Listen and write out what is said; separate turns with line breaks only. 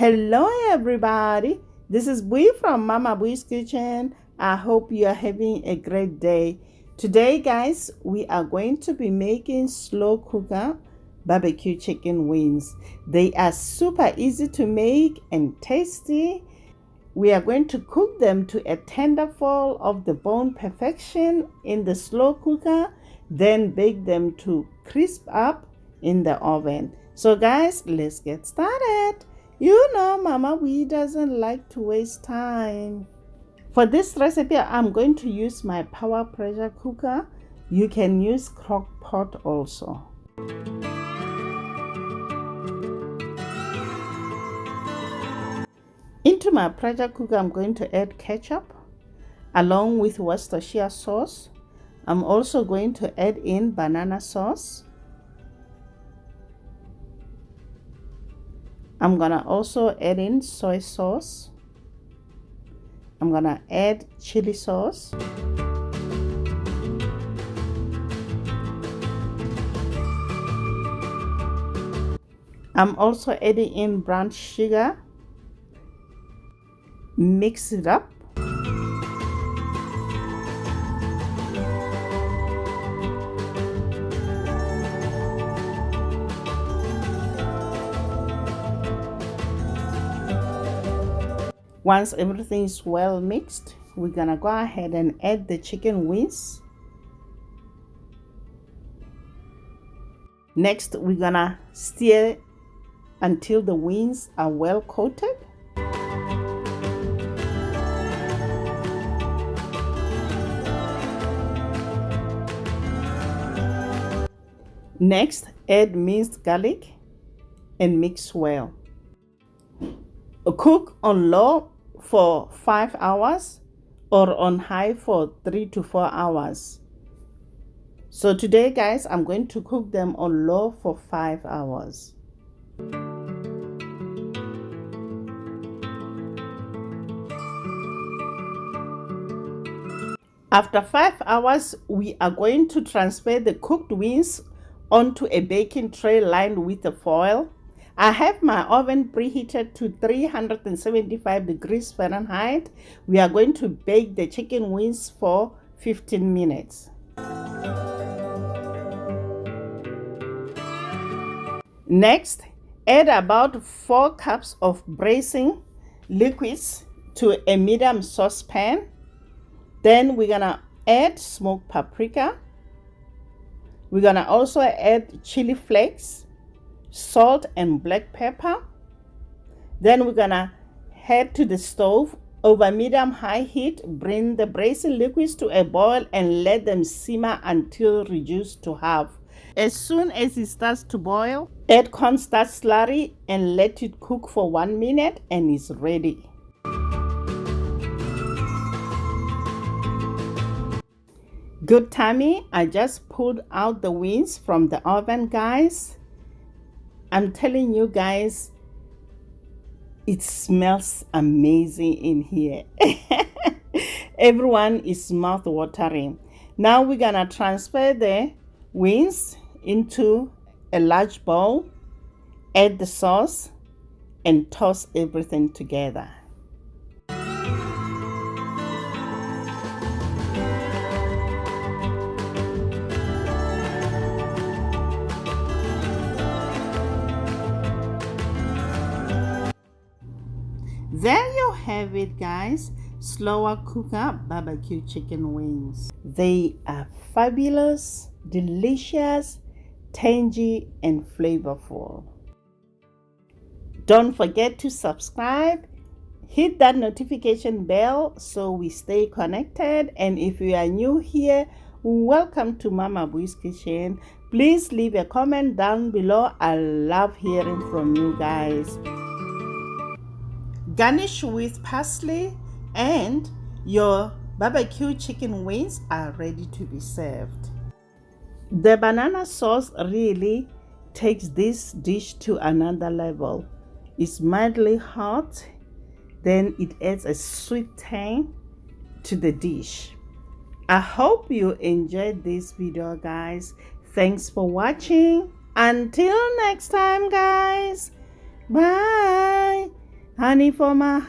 Hello everybody, this is Bui from mamaboiskitchen. I hope you are having a great day. Today guys, we are going to be making slow cooker barbecue chicken wings. They are super easy to make and tasty. We are going to cook them to a tender fall of the bone perfection in the slow cooker, then bake them to crisp up in the oven. So guys, let's get started. You know, Mama Wee doesn't like to waste time. For this recipe, I'm going to use my power pressure cooker. You can use crock pot also. Into my pressure cooker, I'm going to add ketchup along with Worcestershire sauce. I'm also going to add in banana sauce. I'm gonna also add in soy sauce. I'm gonna add chili sauce. I'm also adding in brown sugar. Mix it up. Once everything is well mixed, we're gonna go ahead and add the chicken wings. Next, we're gonna stir until the wings are well coated. Next, add minced garlic and mix well. Cook on low for 5 hours or on high for 3 to 4 hours. So today guys, I'm going to cook them on low for 5 hours. After 5 hours, we are going to transfer the cooked wings onto a baking tray lined with a foil. I have my oven preheated to 375 degrees Fahrenheit. We are going to bake the chicken wings for 15 minutes. Next, add about 4 cups of braising liquids to a medium saucepan. Then we're gonna add smoked paprika. We're gonna also add chili flakes, salt and black pepper. Then we're gonna head to the stove over medium-high heat. Bring the braising liquids to a boil and let them simmer until reduced to half. As soon as it starts to boil, add cornstarch slurry and let it cook for 1 minute and it's ready. Good timing, I just pulled out the wings from the oven guys. I'm telling you guys, it smells amazing in here. Everyone is mouth watering. Now we're gonna transfer the wings into a large bowl, add the sauce and toss everything together. There you have it guys, slower cooker barbecue chicken wings. They are fabulous, delicious, tangy and flavorful. Don't forget to subscribe, hit that notification bell so we stay connected. And if you are new here, welcome to Mama Bui's Kitchen. Please leave a comment down below. I love hearing from you guys. Garnish with parsley and your barbecue chicken wings are ready to be served. The banana sauce really takes this dish to another level. It's mildly hot, then it adds a sweet tang to the dish. I hope you enjoyed this video guys. Thanks for watching. Until next time guys, bye. honey for my